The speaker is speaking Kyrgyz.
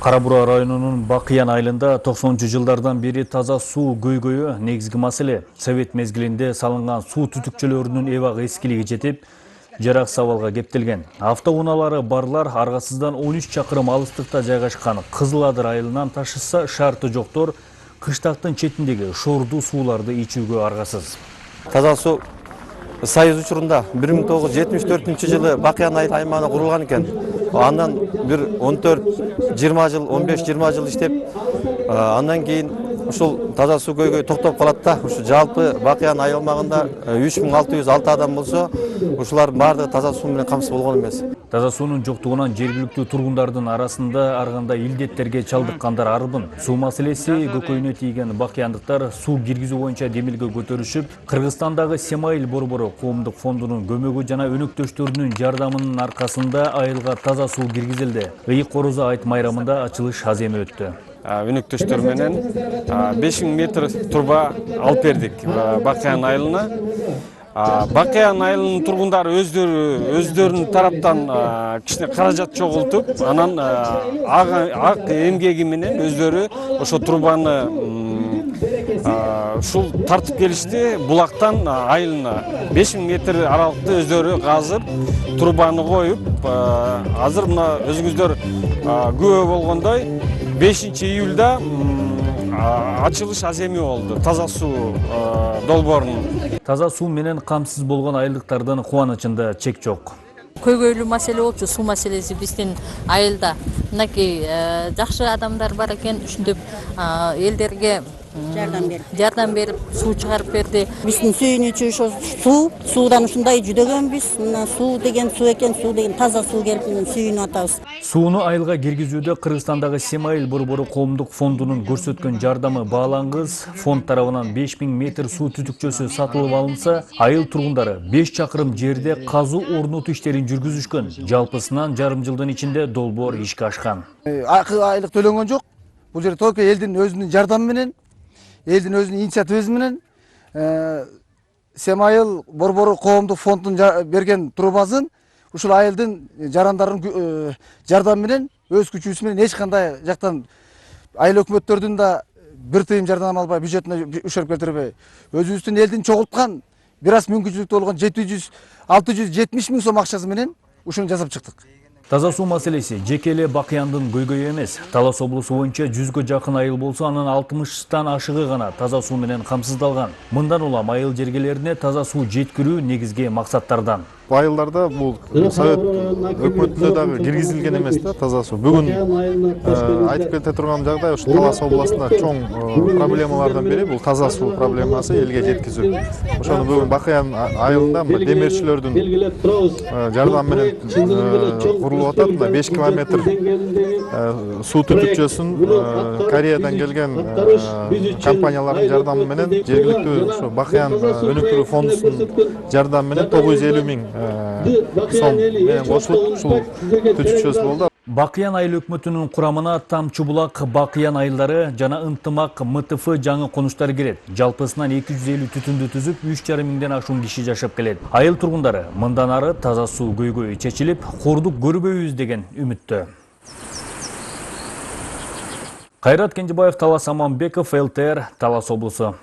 Кара Бура районунун Бакыян айылында 90-жылдардан бери таза суу көйгөйү негизги маселе. Совет мезгилинде салынган суу түтүкчөлөрүнүн эбак эскилиги жетип, жарак сабалга кептелген. Автоунаалары барлар аргасыздан 13 чакырым алыстыкта жайгашкан Кызыл Адыр айылынан ташыса шарты жоктор кыштактын четиндеги шорду сууларды ичүүгө аргасыз. Таза суу Союз учурунда 1974-жылы Бакыян айыл аймагына курулган экен. Андан бир 14-20 жыл, 15-20 жыл иштеп, андан кийин ушул таза суу көйгөй токтоп калат да. Ушу жалпы Бакыян айыл аймагында 3606 адам болсо, ушулар баардыгы таза суу менен камсыз болгон эмес. Таза суунун жоктугунан жергиликтүү тургундардын арасында ар кандай илдеттерге чалдыккандар арбын. Суу маселеси көкөйүнө тийген бакыяндыктар суу киргизүү боюнча демилге көтөрүшүп, Кыргызстандагы Семайыл Борбору коомдук фондунун көмөгү жана өнөктөштөрүнүн жардамынын аркасында айылга таза суу киргизилди. Ыйык Корозо айт майрамында ачылыш аземи өттү. Өнөктөштөр менен 5000 метр труба алып бердик Бакыян айылына. Бакыян айылынын тургундары өздөрүнүн тараптан кичине каражат чогултуп, анан ак эмгеги менен өздөрү ошо трубаны ушул тартып келишти. Булактан айылына 5000 метр аралыкты өздөрү казып, трубаны коюп, азыр мына өзүңүздөр күбө болгондой 5-июлда ачылыш аземи болду таза суу долбоорунун. Таза суу менен камсыз болгон айылдыктардын кубанычында чек жок. Көйгөйлүү маселе болчу, суу маселеси биздин айылда. Мынакей жакшы адамдар бар экен, ушинтип элдерге жардам берип суу чыгарып берди. Биздин сүйүнүчү ошо суудан ушундай жүдөгөнбүз. Мына суу деген суу экен, суу деген таза суу келип сүйүнүп атабыз. Сууну айылга киргизүүдө Кыргызстандагы Семайыл Борбору коомдук фондунун көрсөткөн жардамы баалангыс. Фонд тарабынан 5000 метр суу түтүкчөсү сатылып алынса, айыл тургундары 5 чакырым жерде казуу орнотуу иштерин жүргүзүшкөн. Жалпысынан жарым жылдын ичинде долбоор ишке ашкан. Акы айлык төлөнгөн жок. Бул жер только элдин өзүнүн жардамы менен, элдин өзүнүн инициативасы менен Семайыл Борбору коомдук фондун берген трубасын ушул айылдын жарандардын жардамы менен, өз күчүбүз менен эч кандай жактан айыл өкмөттөрдүн да бир тыйым жардам албай, бюджетине ушерп келтирбей, өзүбүздүн элдин чогулткан бир аз мүмкүнчүлүктүү болгон 700-670 миң сом акчасы менен ушуну жасап чыктык. Таза суу маселеси жеке эле Бакыяндын көйгөйү эмес. Талас облусу боюнча 100гө жакын айыл болсо, анын 60тан ашыгы гана таза суу менен камсыздалган. Мындан улам айыл жергелерине таза суу жеткирүү негизги максаттардан. Айылдарда бул совет өкмөтүндө дагы киргизилген эмес да таза суу. Бүгүн айтып кете турган жагдай ушу Талас областында чоң проблемалардан бири бул таза суу проблемасы элге жеткизүү. Ошону бүгүн Бакыян айылында демирчилердин жардамы менен курулуп атат. 5 километр суу түтүкчөсүн Кореядан келген компаниялардын жардамы менен жергиликтүү ушу Бакыян өнүктүрүү фондунун жардамы менен 950 миң сом менен кошулуп ушул түтүкчөсү болду. Бакыян айыл өкмөтүнүн курамына Тамчы булак, Бакыян айылдары жана Ынтымак МТФ жаңы конуштар кирет. Жалпысынан 250 түтүндү түзүп, 3,5 миңден ашуун киши жашап келет. Айыл тургундары мындан ары таза суу көйгөйү чечилип, кордук көрбөйбүз деген үмүттө. Кайрат Кенжебаев, Талас Аманбеков, ЛТР, Талас облусу.